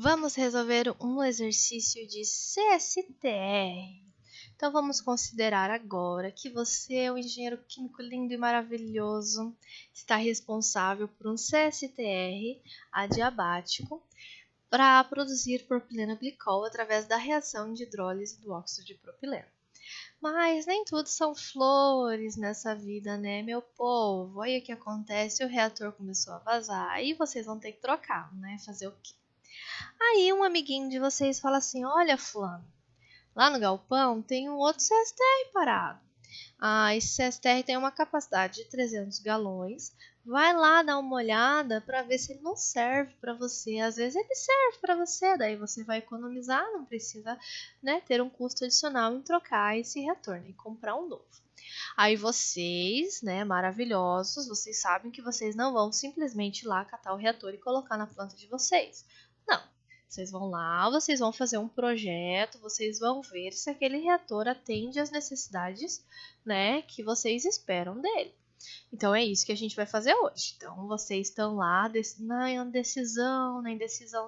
Vamos resolver um exercício de CSTR. Então, vamos considerar agora que você é um engenheiro químico lindo e maravilhoso, está responsável por um CSTR adiabático para produzir propileno glicol através da reação de hidrólise do óxido de propileno. Mas nem tudo são flores nessa vida, né, meu povo? Aí o que acontece? O reator começou a vazar, aí vocês vão ter que trocar, né? Fazer o quê? Aí um amiguinho de vocês fala assim: olha, fulano, lá no galpão tem um outro CSTR parado. Esse CSTR tem uma capacidade de 300 galões. Vai lá dar uma olhada para ver se ele não serve para você. Às vezes ele serve para você, daí você vai economizar, não precisa, né, ter um custo adicional em trocar esse reator, né, e comprar um novo. Aí vocês, né, maravilhosos, vocês sabem que vocês não vão simplesmente ir lá catar o reator e colocar na planta de vocês. Não. Vocês vão lá, vocês vão fazer um projeto, vocês vão ver se aquele reator atende às necessidades, né, que vocês esperam dele. Então é isso que a gente vai fazer hoje. Então vocês estão lá na indecisão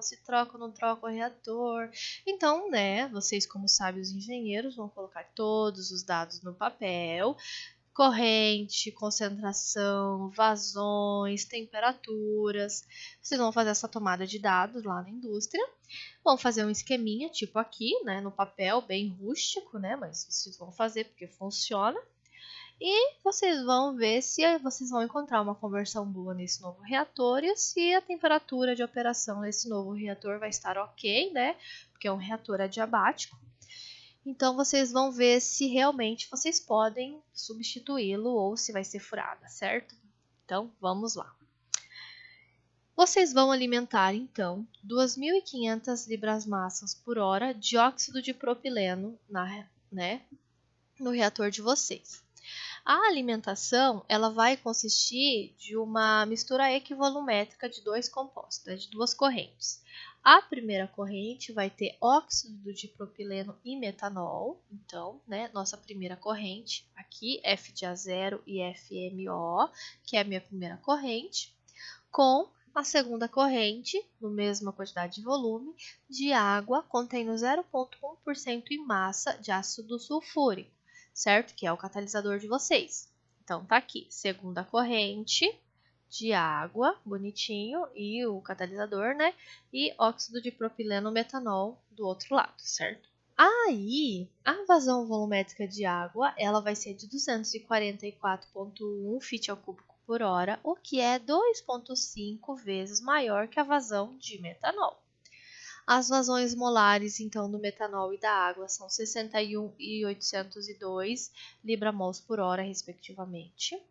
se troca ou não troca o reator. Então, né, vocês como sábios engenheiros vão colocar todos os dados no papel. Corrente, concentração, vazões, temperaturas. Vocês vão fazer essa tomada de dados lá na indústria. Vão fazer um esqueminha, tipo aqui, né, no papel, bem rústico, né, mas vocês vão fazer porque funciona. E vocês vão ver se vocês vão encontrar uma conversão boa nesse novo reator e se a temperatura de operação desse novo reator vai estar ok, né, porque é um reator adiabático. Então, vocês vão ver se realmente vocês podem substituí-lo ou se vai ser furada, certo? Então, vamos lá. Vocês vão alimentar, então, 2.500 libras-massas por hora de óxido de propileno no reator de vocês. A alimentação ela vai consistir de uma mistura equivolumétrica de dois compostos, de duas correntes. A primeira corrente vai ter óxido de propileno e metanol. Então, né, nossa primeira corrente aqui, FeA0 e FMO, que é a minha primeira corrente, com a segunda corrente, na mesma quantidade de volume, de água contendo 0,1% em massa de ácido sulfúrico, certo? Que é o catalisador de vocês. Então, tá aqui, segunda corrente de água, bonitinho, e o catalisador, né? E óxido de propileno metanol do outro lado, certo? Aí, a vazão volumétrica de água, ela vai ser de 244,1 fit ao cúbico por hora, o que é 2,5 vezes maior que a vazão de metanol. As vazões molares, então, do metanol e da água são 61 e 802 libramols por hora, respectivamente.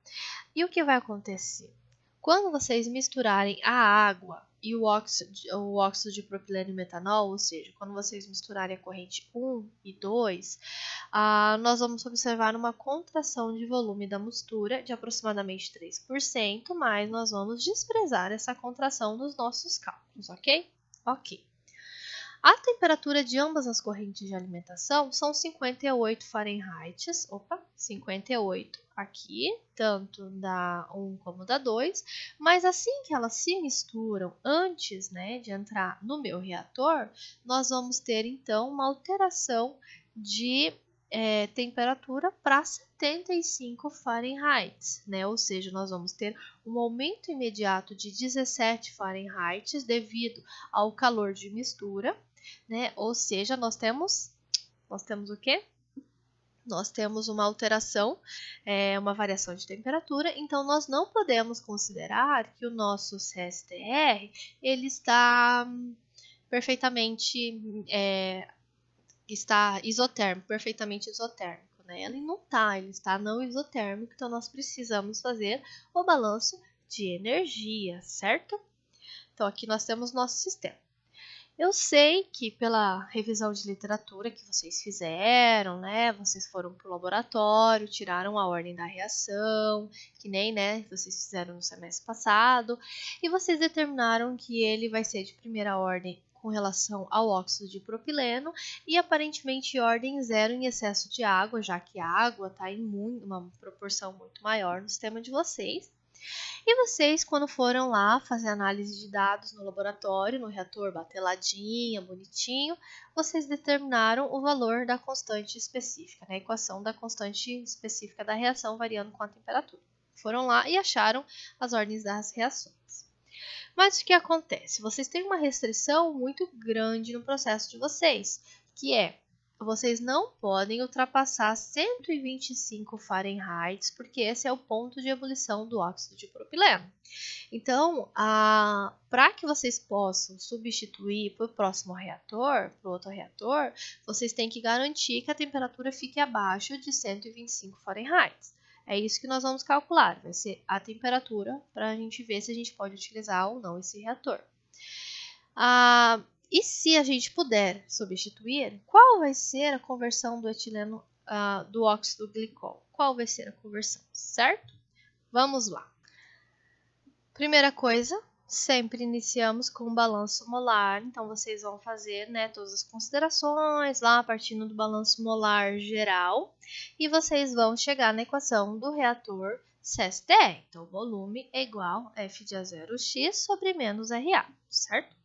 E o que vai acontecer? Quando vocês misturarem a água e o óxido de propileno e metanol, ou seja, quando vocês misturarem a corrente 1 e 2, nós vamos observar uma contração de volume da mistura de aproximadamente 3%, mas nós vamos desprezar essa contração nos nossos cálculos, ok? Ok. A temperatura de ambas as correntes de alimentação são 58 Fahrenheit, 58 aqui, tanto da 1 como da 2, mas assim que elas se misturam antes, né, de entrar no meu reator, nós vamos ter então uma alteração de temperatura para 75 Fahrenheit, né? Ou seja, nós vamos ter um aumento imediato de 17 Fahrenheit devido ao calor de mistura, né? Ou seja, nós temos o quê? Nós temos uma alteração, uma variação de temperatura, então nós não podemos considerar que o nosso CSTR ele está perfeitamente isotérmico, perfeitamente isotérmico, né? Ele não está, ele está não isotérmico, então nós precisamos fazer o balanço de energia, certo? Então aqui nós temos nosso sistema. Eu sei que pela revisão de literatura que vocês fizeram, né, vocês foram para o laboratório, tiraram a ordem da reação, que nem, né, vocês fizeram no semestre passado, e vocês determinaram que ele vai ser de primeira ordem com relação ao óxido de propileno e aparentemente ordem zero em excesso de água, já que a água está em uma proporção muito maior no sistema de vocês. E vocês, quando foram lá fazer análise de dados no laboratório, no reator bateladinha, bonitinho, vocês determinaram o valor da constante específica, né? A equação da constante específica da reação variando com a temperatura. Foram lá e acharam as ordens das reações. Mas o que acontece? Vocês têm uma restrição muito grande no processo de vocês, que é vocês não podem ultrapassar 125 Fahrenheit, porque esse é o ponto de ebulição do óxido de propileno. Então, para que vocês possam substituir para o próximo reator, para o outro reator, vocês têm que garantir que a temperatura fique abaixo de 125 Fahrenheit. É isso que nós vamos calcular, vai ser a temperatura para a gente ver se a gente pode utilizar ou não esse reator. E se a gente puder substituir, qual vai ser a conversão do etileno do óxido glicol? Qual vai ser a conversão, certo? Vamos lá. Primeira coisa, sempre iniciamos com o balanço molar, então vocês vão fazer, né, todas as considerações lá partindo do balanço molar geral e vocês vão chegar na equação do reator CSTR. Então, volume é igual a F de A0x sobre menos RA, certo?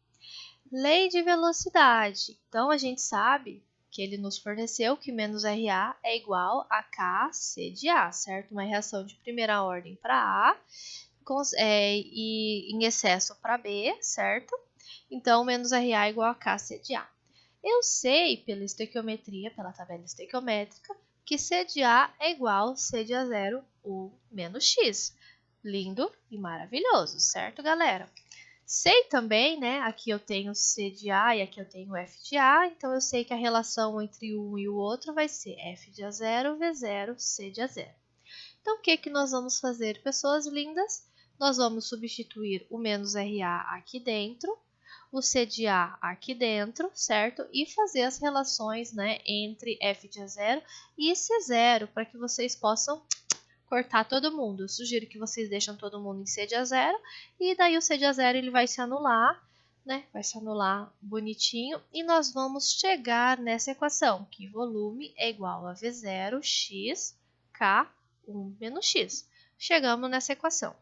Lei de velocidade. Então, a gente sabe que ele nos forneceu que menos RA é igual a KC de A, certo? Uma reação de primeira ordem para A e em excesso para B, certo? Então, menos RA é igual a KC de A. Eu sei pela estequiometria, pela tabela estequiométrica, que C de A é igual a C de A0 ou menos X. Lindo e maravilhoso, certo, galera? Sei também, né, aqui eu tenho C de A e aqui eu tenho F de A, então eu sei que a relação entre um e o outro vai ser F de A0, V0, C de A0. Então, o que nós vamos fazer, pessoas lindas? Nós vamos substituir o menos RA aqui dentro, o C de A aqui dentro, certo? E fazer as relações, né, entre F de A0 e C0, para que vocês possam cortar todo mundo. Eu sugiro que vocês deixem todo mundo em C de A0 e daí o C de A0 ele vai se anular, né? Vai se anular bonitinho e nós vamos chegar nessa equação, que volume é igual a V0 x K1 menos x. Chegamos nessa equação.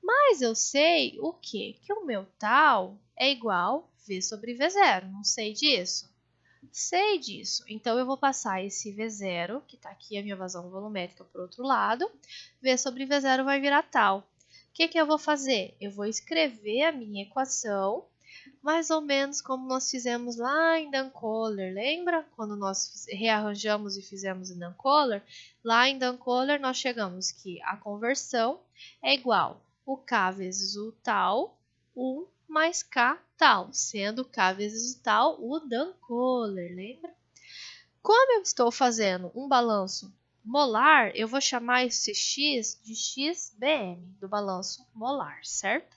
Mas eu sei o quê? Que o meu tal é igual V sobre V0. Não sei disso? Sei disso. Então, eu vou passar esse V0, que está aqui a minha vazão volumétrica, para o outro lado. V sobre V0 vai virar tal. O que eu vou fazer? Eu vou escrever a minha equação, mais ou menos como nós fizemos lá em Dunn-Kohler. Lembra? Quando nós rearranjamos e fizemos em Dunn-Kohler? Lá em Dunn-Kohler, nós chegamos que a conversão é igual o K vezes o tal, 1 mais K tal, sendo K vezes o tal o Dunn-Kohler, lembra? Como eu estou fazendo um balanço molar, eu vou chamar esse X de XBM, do balanço molar, certo?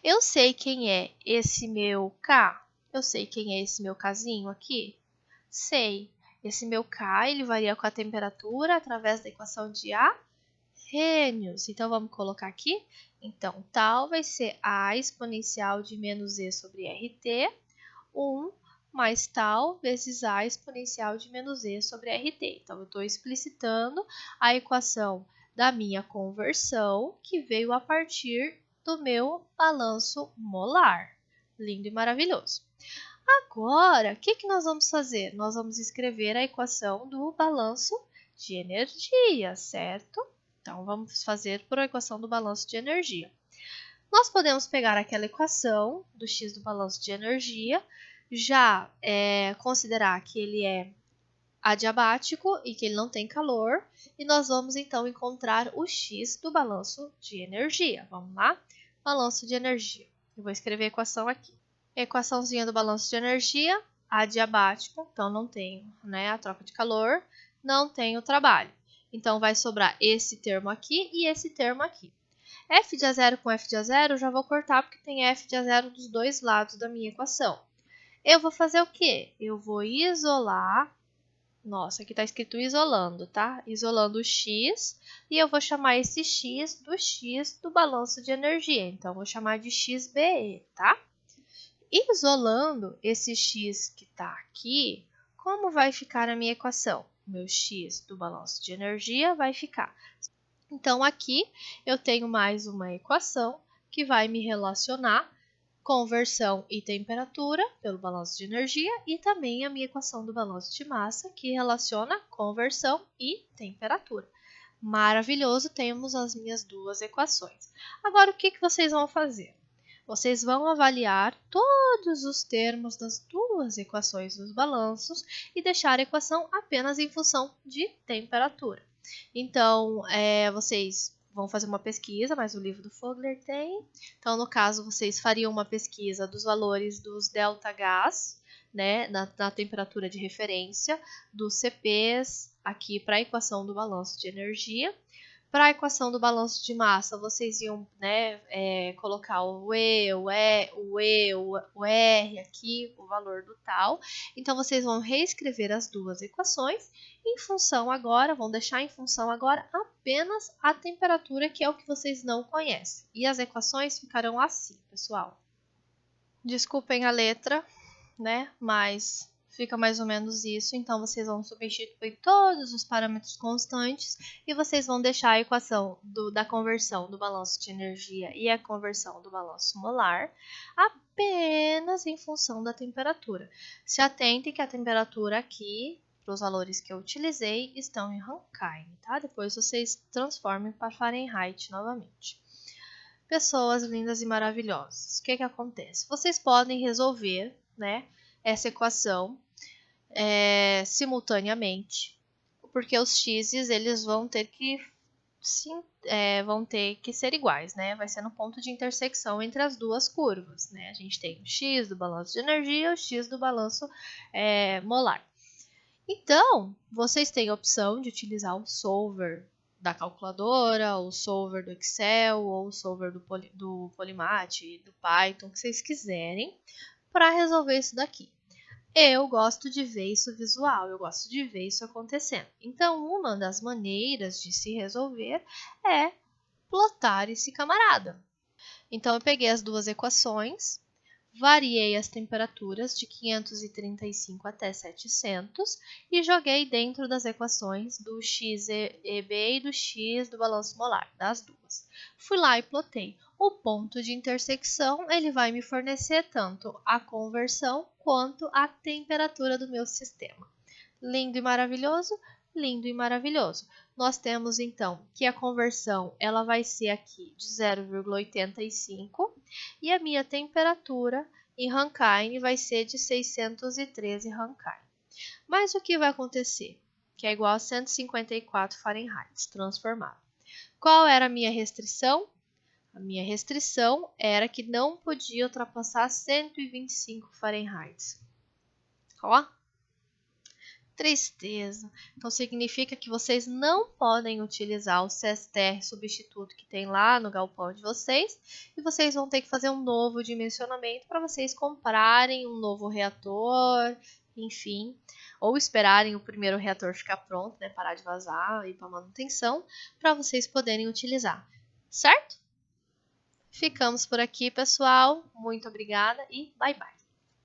Eu sei quem é esse meu K? Eu sei quem é esse meu Kzinho aqui? Sei. Esse meu K, ele varia com a temperatura através da equação de Arrhenius. Então, vamos colocar aqui. Então, tal vai ser A exponencial de menos E sobre RT, 1 mais tal vezes A exponencial de menos E sobre RT. Então, eu estou explicitando a equação da minha conversão, que veio a partir do meu balanço molar. Lindo e maravilhoso. Agora, o que nós vamos fazer? Nós vamos escrever a equação do balanço de energia, certo? Então, vamos fazer por a equação do balanço de energia. Nós podemos pegar aquela equação do X do balanço de energia, já considerar que ele é adiabático e que ele não tem calor, e nós vamos então encontrar o X do balanço de energia. Vamos lá? Balanço de energia. Eu vou escrever a equação aqui. Equaçãozinha do balanço de energia, adiabático, então não tem, né, a troca de calor, não tem o trabalho. Então, vai sobrar esse termo aqui e esse termo aqui. F de A0 com F de A0 eu já vou cortar porque tem F de A0 dos dois lados da minha equação. Eu vou fazer o quê? Eu vou isolar. Nossa, aqui está escrito isolando, tá? Isolando o X e eu vou chamar esse X do balanço de energia. Então, eu vou chamar de XBE, tá? Isolando esse X que está aqui, como vai ficar a minha equação? O meu X do balanço de energia vai ficar Então, aqui eu tenho mais uma equação que vai me relacionar conversão e temperatura pelo balanço de energia e também a minha equação do balanço de massa que relaciona conversão e temperatura. Maravilhoso, temos as minhas duas equações. Agora, o que vocês vão fazer? Vocês vão avaliar todos os termos das duas equações dos balanços e deixar a equação apenas em função de temperatura. Então, vocês vão fazer uma pesquisa, mas o livro do Fogler tem. Então, no caso, vocês fariam uma pesquisa dos valores dos ΔH, né, na temperatura de referência, dos CPs aqui para a equação do balanço de energia. Para a equação do balanço de massa, vocês iam, né, colocar o E, o E, o R aqui, o valor do tal. Então, vocês vão reescrever as duas equações em função agora, vão deixar em função agora apenas a temperatura, que é o que vocês não conhecem. E as equações ficarão assim, pessoal. Desculpem a letra, né, mas fica mais ou menos isso. Então, vocês vão substituir todos os parâmetros constantes e vocês vão deixar a equação da conversão do balanço de energia e a conversão do balanço molar apenas em função da temperatura. Se atentem que a temperatura aqui, para os valores que eu utilizei, estão em Rankine, tá? Depois vocês transformem para Fahrenheit novamente. Pessoas lindas e maravilhosas, o que acontece? Vocês podem resolver, né, essa equação simultaneamente, porque os x's eles vão ter que ser iguais, né? Vai ser no ponto de intersecção entre as duas curvas, né? A gente tem o x do balanço de energia e o x do balanço molar. Então, vocês têm a opção de utilizar o solver da calculadora, o solver do Excel, ou o solver do Polymath, do Python, que vocês quiserem, para resolver isso daqui. Eu gosto de ver isso visual, eu gosto de ver isso acontecendo. Então, uma das maneiras de se resolver é plotar esse camarada. Então, eu peguei as duas equações, variei as temperaturas de 535 até 700 e joguei dentro das equações do XEB e do X do balanço molar, das duas. Fui lá e plotei. O ponto de intersecção ele vai me fornecer tanto a conversão quanto a temperatura do meu sistema. Lindo e maravilhoso? Lindo e maravilhoso. Nós temos então que a conversão ela vai ser aqui de 0,85 e a minha temperatura em Rankine vai ser de 613 Rankine. Mas o que vai acontecer? Que é igual a 154 Fahrenheit transformado. Qual era a minha restrição? A minha restrição era que não podia ultrapassar 125 Fahrenheit. Ó, tristeza. Então, significa que vocês não podem utilizar o CSTR substituto que tem lá no galpão de vocês e vocês vão ter que fazer um novo dimensionamento para vocês comprarem um novo reator, enfim, ou esperarem o primeiro reator ficar pronto, né, parar de vazar e ir para manutenção, para vocês poderem utilizar, certo? Ficamos por aqui, pessoal. Muito obrigada e bye bye.